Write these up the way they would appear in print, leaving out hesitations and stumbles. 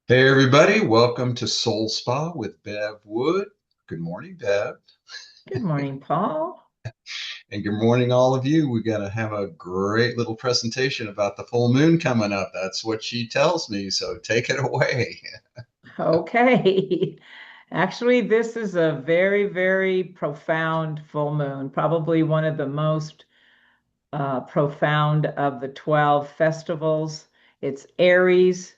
Hey everybody, welcome to Soul Spa with Bev Wood. Good morning, Bev. Good morning, Paul. And good morning, all of you. We're going to have a great little presentation about the full moon coming up. That's what she tells me, so take it away. Okay. Actually, this is a very, very profound full moon, probably one of the most profound of the 12 festivals. It's Aries,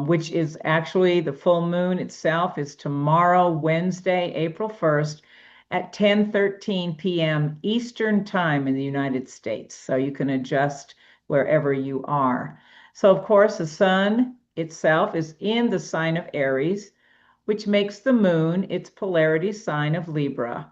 which is actually the full moon itself is tomorrow, Wednesday, April 1st at 10:13 p.m. Eastern Time in the United States. So you can adjust wherever you are. So, of course, the sun itself is in the sign of Aries, which makes the moon its polarity sign of Libra.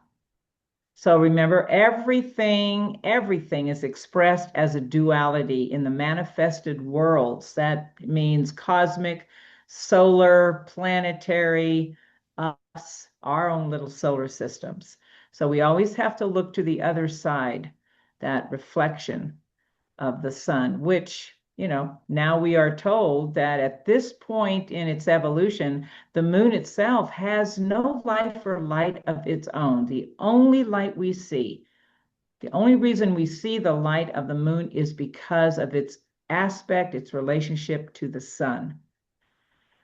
So remember, everything is expressed as a duality in the manifested worlds. That means cosmic, solar, planetary, us, our own little solar systems. So we always have to look to the other side, that reflection of the sun, which, now we are told that at this point in its evolution, the moon itself has no life or light of its own. The only light we see, the only reason we see the light of the moon is because of its aspect, its relationship to the sun.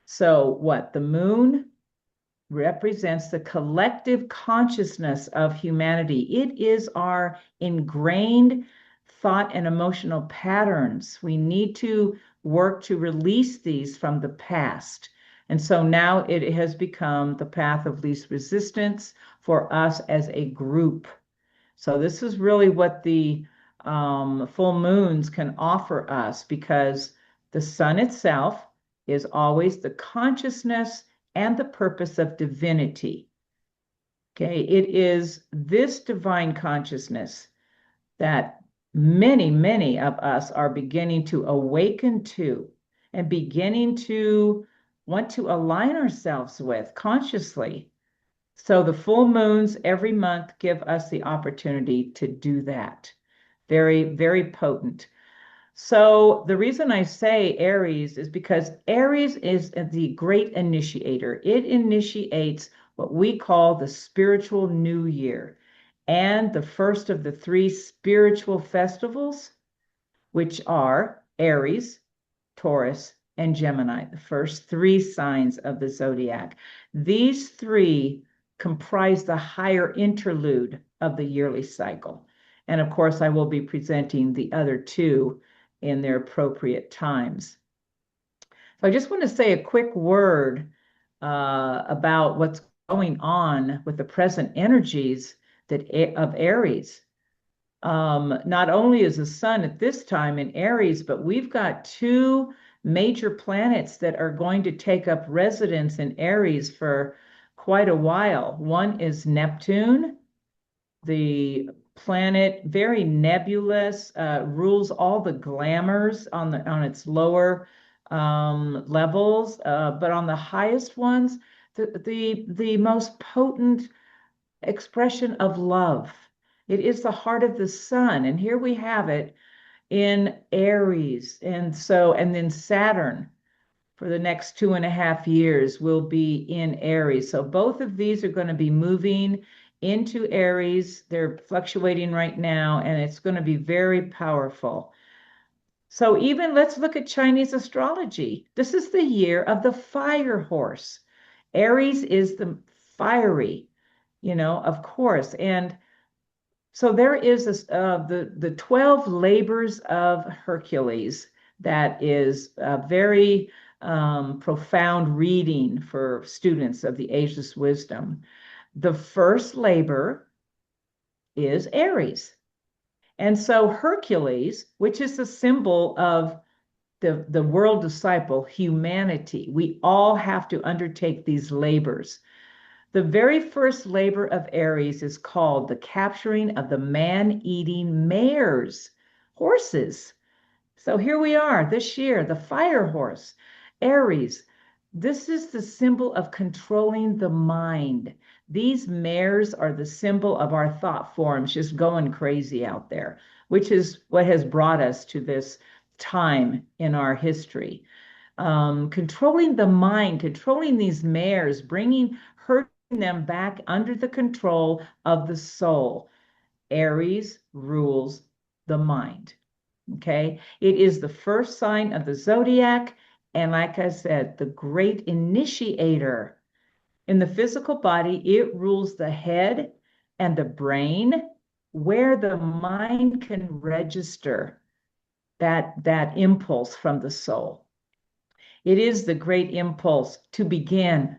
So, what the moon represents the collective consciousness of humanity. It is our ingrained thought and emotional patterns. We need to work to release these from the past. And so now it has become the path of least resistance for us as a group. So this is really what the full moons can offer us because the sun itself is always the consciousness and the purpose of divinity. Okay, it is this divine consciousness that many of us are beginning to awaken to and beginning to want to align ourselves with consciously. So the full moons every month give us the opportunity to do that. Very, very potent. So the reason I say Aries is because Aries is the great initiator. It initiates what we call the spiritual new year and the first of the three spiritual festivals, which are Aries, Taurus, and Gemini, the first three signs of the zodiac. These three comprise the higher interlude of the yearly cycle. And of course, I will be presenting the other two in their appropriate times. So I just want to say a quick word about what's going on with the present energies of Aries. Not only is the sun at this time in Aries, but we've got two major planets that are going to take up residence in Aries for quite a while. One is Neptune, the planet, very nebulous, rules all the glamours on its lower levels, but on the highest ones, the most potent expression of love. It is the heart of the sun. And here we have it in Aries. And then Saturn for the next 2.5 years will be in Aries. So both of these are going to be moving into Aries. They're fluctuating right now, and it's going to be very powerful. So even let's look at Chinese astrology. This is the year of the fire horse. Aries is the fiery, of course. And so there is the 12 labors of Hercules. That is a very profound reading for students of the ageless wisdom. The first labor is Aries. And so Hercules, which is the symbol of the world disciple, humanity, we all have to undertake these labors. The very first labor of Aries is called the capturing of the man-eating mares, horses. So here we are this year, the fire horse, Aries. This is the symbol of controlling the mind. These mares are the symbol of our thought forms just going crazy out there, which is what has brought us to this time in our history. controlling the mind, controlling these mares, herding them back under the control of the soul. Aries rules the mind. Okay. It is the first sign of the zodiac. And like I said, the great initiator. In the physical body, it rules the head and the brain, where the mind can register that impulse from the soul. It is the great impulse to begin,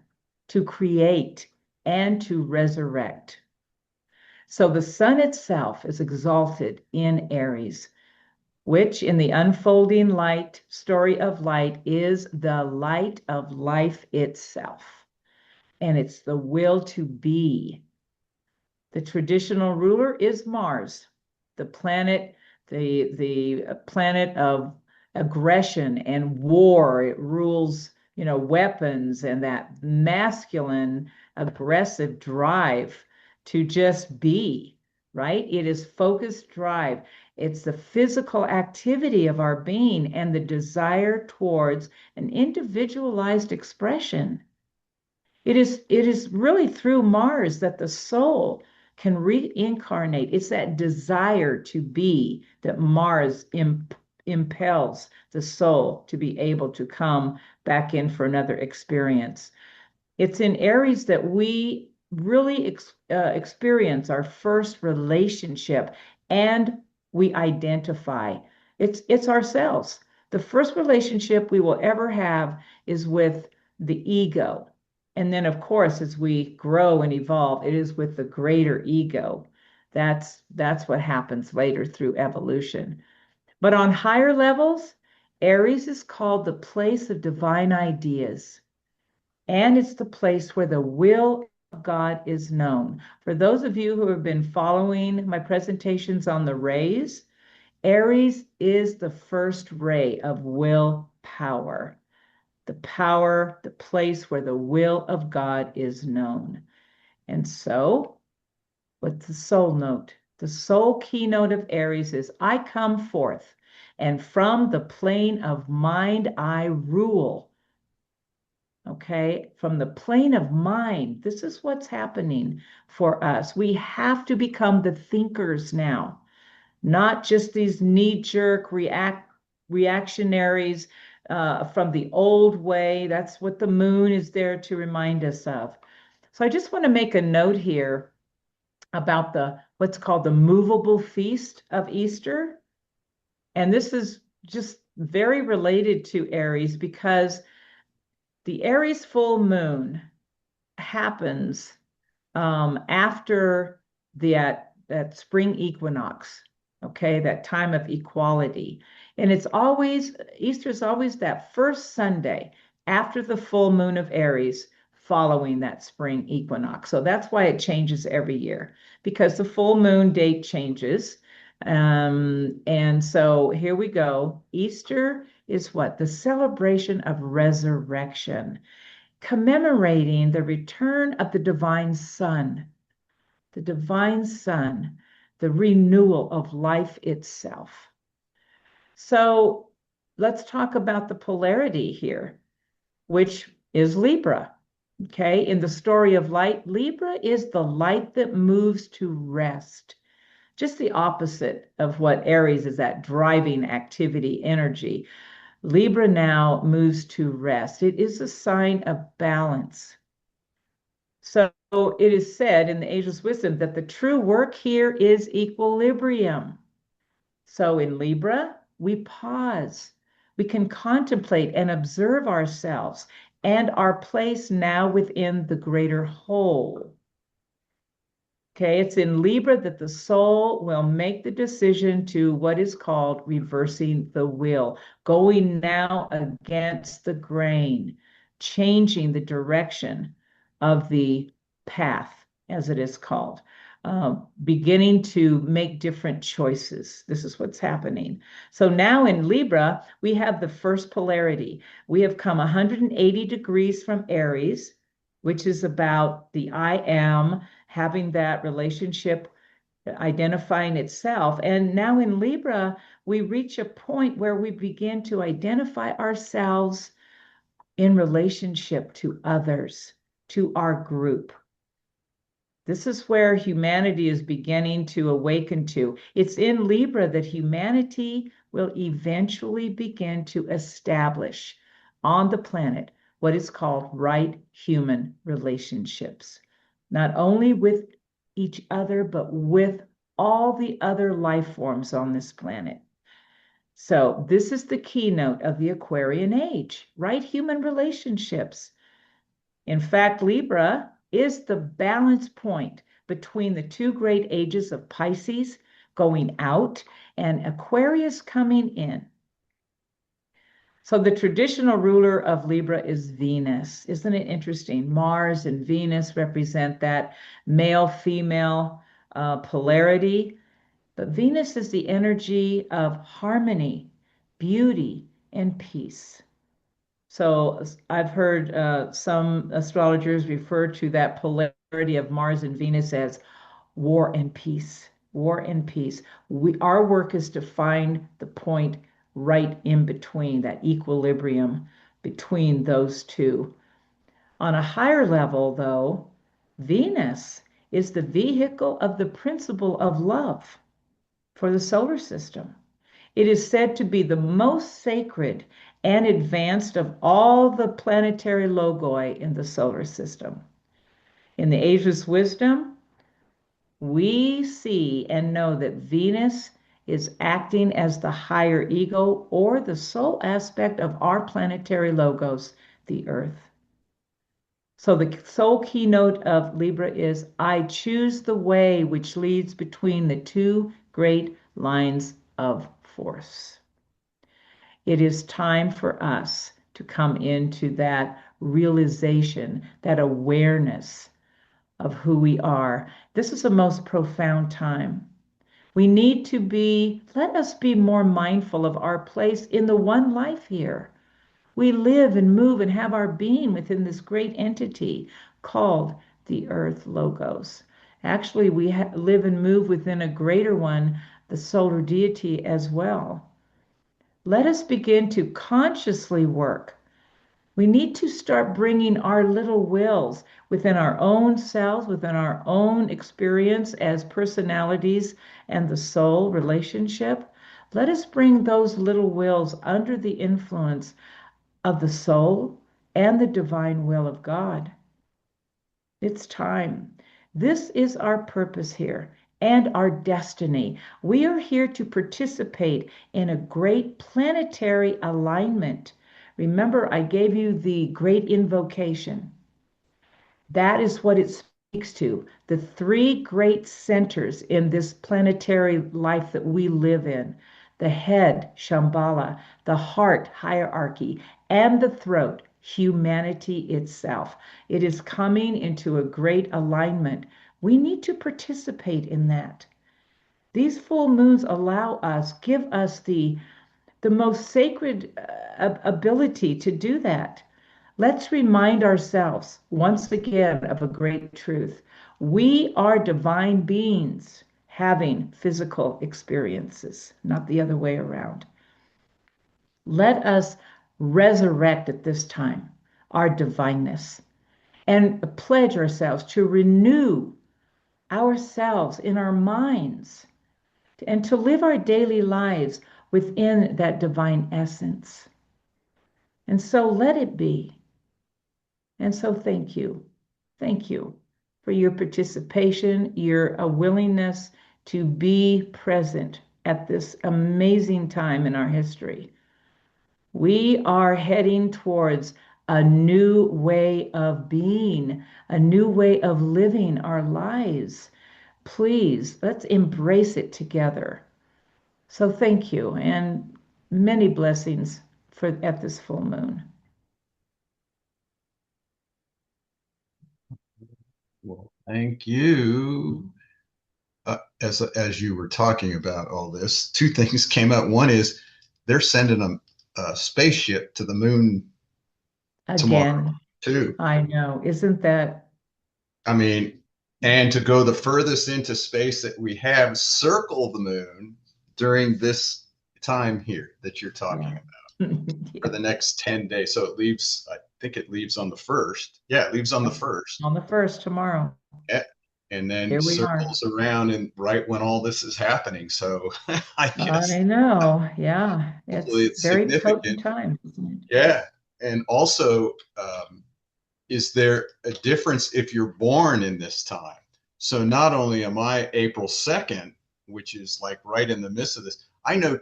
to create, and to resurrect. So the sun itself is exalted in Aries, which in the unfolding light, story of light, is the light of life itself. And it's the will to be. The traditional ruler is Mars, the planet, the planet of aggression and war. It rules, weapons and that masculine, aggressive drive to just be, right? It is focused drive. It's the physical activity of our being and the desire towards an individualized expression. It is really through Mars that the soul can reincarnate. It's that desire to be that Mars impels the soul to be able to come back in for another experience. It's in Aries that we really experience our first relationship and we identify. It's ourselves. The first relationship we will ever have is with the ego. And then, of course, as we grow and evolve, it is with the greater ego. That's what happens later through evolution. But on higher levels, Aries is called the place of divine ideas. And it's the place where the will of God is known. For those of you who have been following my presentations on the rays, Aries is the first ray of will power. The power, the place where the will of God is known. And so, what's the soul note? The soul keynote of Aries is I come forth, and from the plane of mind I rule. Okay, from the plane of mind, this is what's happening for us. We have to become the thinkers now, not just these knee-jerk reactionaries from the old way. That's what the moon is there to remind us of. So I just want to make a note here about the what's called the movable feast of Easter. And this is just very related to Aries because the Aries full moon happens after that spring equinox, okay, that time of equality. And Easter is always that first Sunday after the full moon of Aries following that spring equinox. So that's why it changes every year because the full moon date changes. And so here we go. Easter is what? The celebration of resurrection, commemorating the return of the divine sun, the renewal of life itself. So let's talk about the polarity here, which is Libra. Okay, in the story of light, Libra is the light that moves to rest. Just the opposite of what Aries is, that driving activity energy. Libra now moves to rest. It is a sign of balance. So it is said in the Ageless Wisdom that the true work here is equilibrium. So in Libra, we pause. We can contemplate and observe ourselves and our place now within the greater whole. Okay, it's in Libra that the soul will make the decision to what is called reversing the will, going now against the grain, changing the direction of the path, as it is called, beginning to make different choices. This is what's happening. So now in Libra, we have the first polarity. We have come 180 degrees from Aries, which is about the I am, having that relationship, identifying itself. And now in Libra, we reach a point where we begin to identify ourselves in relationship to others, to our group. This is where humanity is beginning to awaken to. It's in Libra that humanity will eventually begin to establish on the planet what is called right human relationships, not only with each other, but with all the other life forms on this planet. So, this is the keynote of the Aquarian age, right human relationships. In fact, Libra is the balance point between the two great ages of Pisces going out and Aquarius coming in. So the traditional ruler of Libra is Venus. Isn't it interesting? Mars and Venus represent that male-female polarity, but Venus is the energy of harmony, beauty, and peace. So I've heard some astrologers refer to that polarity of Mars and Venus as war and peace. War and peace. Our work is to find the point right in between, that equilibrium between those two. On a higher level, though, Venus is the vehicle of the principle of love for the solar system. It is said to be the most sacred and advanced of all the planetary logoi in the solar system. In the Ageless Wisdom, we see and know that Venus is acting as the higher ego or the soul aspect of our planetary logos, the Earth. So the soul keynote of Libra is I choose the way which leads between the two great lines of force. It is time for us to come into that realization, that awareness of who we are. This is the most profound time. We need to let us be more mindful of our place in the one life here. We live and move and have our being within this great entity called the Earth Logos. Actually, we live and move within a greater one, the solar deity as well. Let us begin to consciously work. We need to start bringing our little wills within our own selves, within our own experience as personalities and the soul relationship. Let us bring those little wills under the influence of the soul and the divine will of God. It's time. This is our purpose here and our destiny. We are here to participate in a great planetary alignment. Remember, I gave you the great invocation. That is what it speaks to. The three great centers in this planetary life that we live in: the head, Shambhala, the heart, hierarchy, and the throat, humanity itself. It is coming into a great alignment. We need to participate in that. These full moons allow us, give us the most sacred ability to do that. Let's remind ourselves once again of a great truth. We are divine beings having physical experiences, not the other way around. Let us resurrect at this time our divineness and pledge ourselves to renew ourselves in our minds and to live our daily lives within that divine essence. And so let it be. And so thank you. Thank you for your participation, your willingness to be present at this amazing time in our history. We are heading towards a new way of being, a new way of living our lives. Please, let's embrace it together. So thank you and many blessings at this full moon. Well, thank you. As you were talking about all this, two things came up. One is they're sending a spaceship to the moon tomorrow Again, too. I know. Isn't that, I mean, and to go the furthest into space that we have, circle the moon during this time here that you're talking yeah. about for Yeah. the next 10 days. So it leaves think it leaves on the first. Yeah, it leaves on the first. On the first tomorrow. Yeah. And then Here we are. circles around and right when all this is happening. So I guess I know. Yeah. hopefully It's it's very significant. potent time, isn't Yeah. And also, is there a difference if you're born in this time? So not only am I April 2nd, which is like right in the midst of this, I know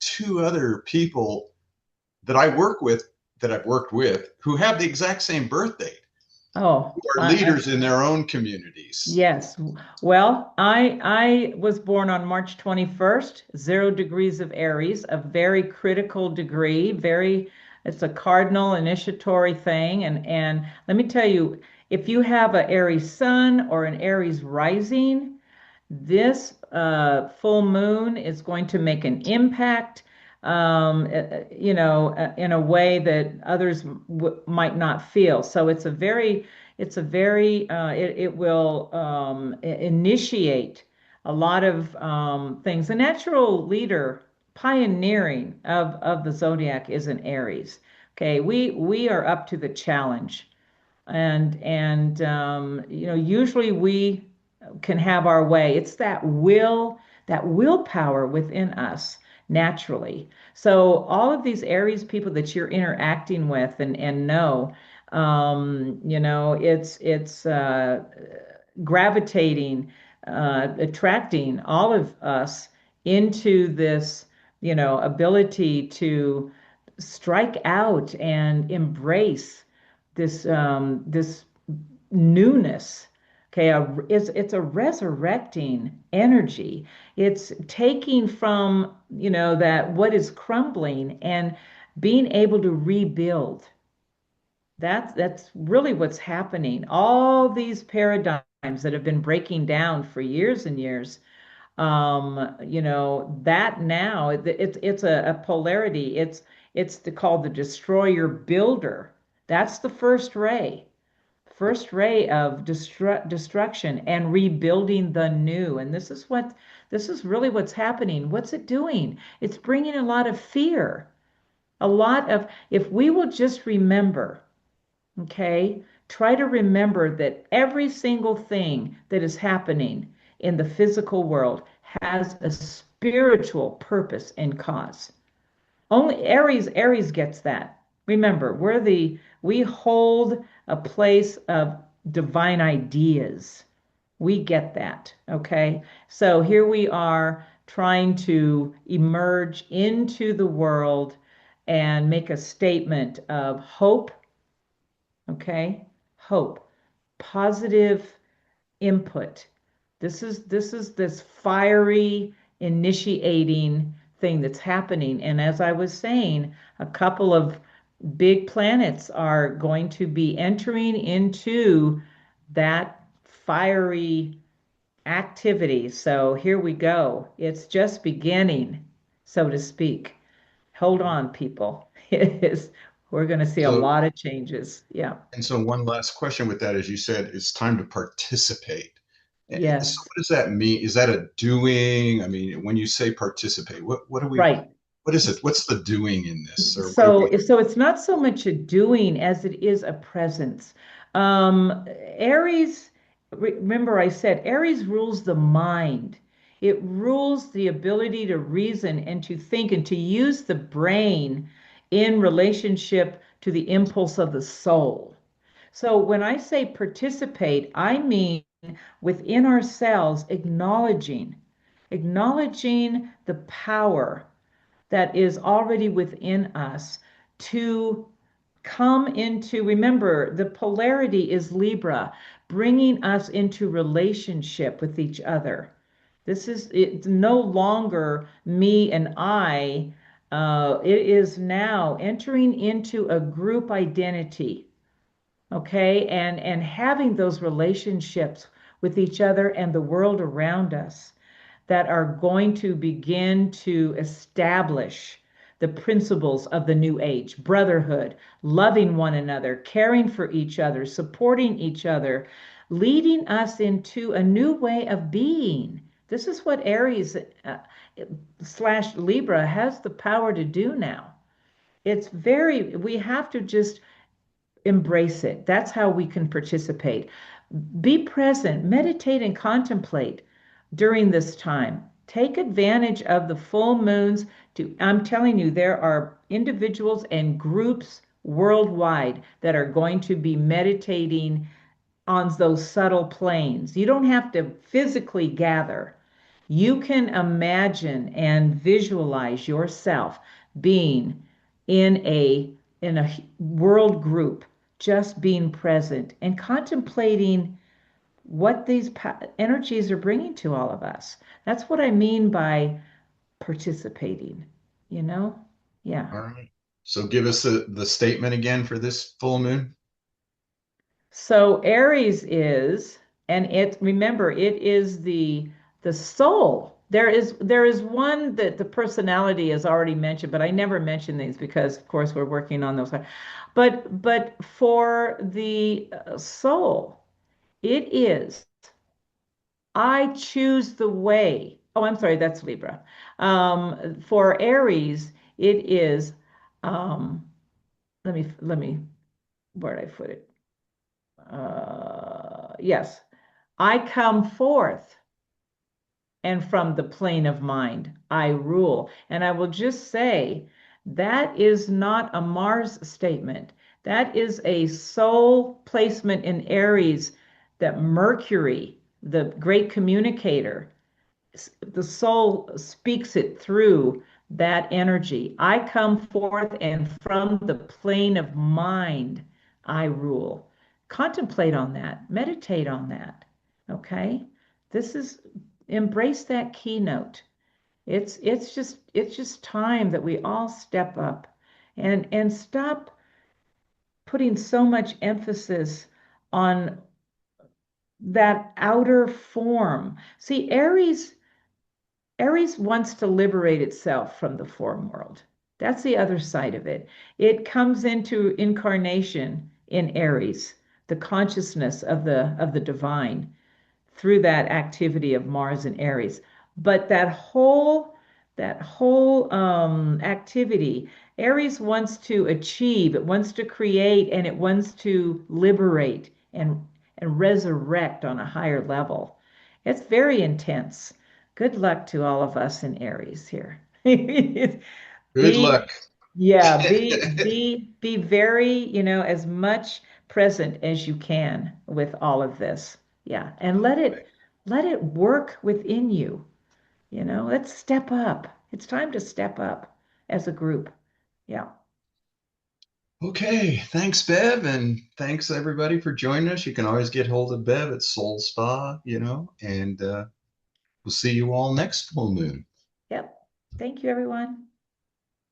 two other people that I work with, that I've worked with, who have the exact same birth date, Oh, who are leaders in their own communities. yes. Well, I was born on March 21st, 0 degrees of Aries, a very critical degree, very it's a cardinal initiatory thing. And let me tell you, if you have an Aries sun or an Aries rising, this full moon is going to make an impact, in a way that others might not feel. So it will initiate a lot of things. The natural leader, pioneering of the zodiac is an Aries. Okay, we are up to the challenge, and usually we can have our way. It's that willpower within us naturally. So all of these Aries people that you're interacting with and know, it's gravitating, attracting all of us into this, ability to strike out and embrace this newness. Okay, it's a resurrecting energy. It's taking from, that what is crumbling and being able to rebuild. That's really what's happening. All these paradigms that have been breaking down for years and years, that now it's a polarity. Called the destroyer builder. That's the first ray of destruction and rebuilding the new. And this is really what's happening. What's it doing? It's bringing a lot of fear, a lot of, if we will just remember, okay, try to remember that every single thing that is happening in the physical world has a spiritual purpose and cause. Only Aries gets that. Remember, we hold a place of divine ideas. We get that, okay? So here we are trying to emerge into the world and make a statement of hope, okay? Hope, positive input. This is this fiery initiating thing that's happening. And as I was saying, a couple of big planets are going to be entering into that fiery activity. So here we go. It's just beginning, so to speak. Hold on, people. It is, we're going to see a So, lot of changes. Yeah. and so one last question with that, as you said, it's time to participate. So Yes. what does that mean? Is that a doing? I mean, when you say participate, what do we, Right. what is it? What's the doing in this? Or what do So, we, so it's not so much a doing as it is a presence. Aries, remember I said Aries rules the mind. It rules the ability to reason and to think and to use the brain in relationship to the impulse of the soul. So when I say participate, I mean within ourselves acknowledging the power that is already within us to come into, remember, the polarity is Libra, bringing us into relationship with each other. This is, it's no longer me and I. It is now entering into a group identity, okay, and having those relationships with each other and the world around us that are going to begin to establish the principles of the new age: brotherhood, loving one another, caring for each other, supporting each other, leading us into a new way of being. This is what Aries slash Libra has the power to do now. We have to just embrace it. That's how we can participate. Be present, meditate, and contemplate during this time. Take advantage of the full moons to, I'm telling you, there are individuals and groups worldwide that are going to be meditating on those subtle planes. You don't have to physically gather. You can imagine and visualize yourself being in a world group, just being present and contemplating what these energies are bringing to all of us. That's what I mean by participating, you know? Yeah. All right. So give us the statement again for this full moon. So Aries is, and it remember it is the soul. There is one that the personality is already mentioned, but I never mention these because of course we're working on those. But for the soul, it is I choose the way. Oh, I'm sorry, that's Libra. For Aries, it is let me where did I put it? Yes, I come forth, and from the plane of mind, I rule. And I will just say that is not a Mars statement. That is a soul placement in Aries that Mercury, the great communicator, the soul speaks it through that energy. I come forth, and from the plane of mind, I rule. Contemplate on that, meditate on that. Okay? This is embrace that keynote. It's just time that we all step up and stop putting so much emphasis on that outer form. See, Aries wants to liberate itself from the form world. That's the other side of it. It comes into incarnation in Aries, the consciousness of the divine through that activity of Mars and Aries. But that whole activity, Aries wants to achieve, it wants to create, and it wants to liberate and resurrect on a higher level. It's very intense. Good luck to all of us in Aries here. Good Be, luck. yeah, be very, as much present as you can with all of this. Yeah, and let it work within you. Let's step up. It's time to step up as a group. Yeah. Okay, thanks, Bev, and thanks everybody for joining us. You can always get hold of Bev at Soul Spa, and we'll see you all next full moon. Yep. Thank you, everyone.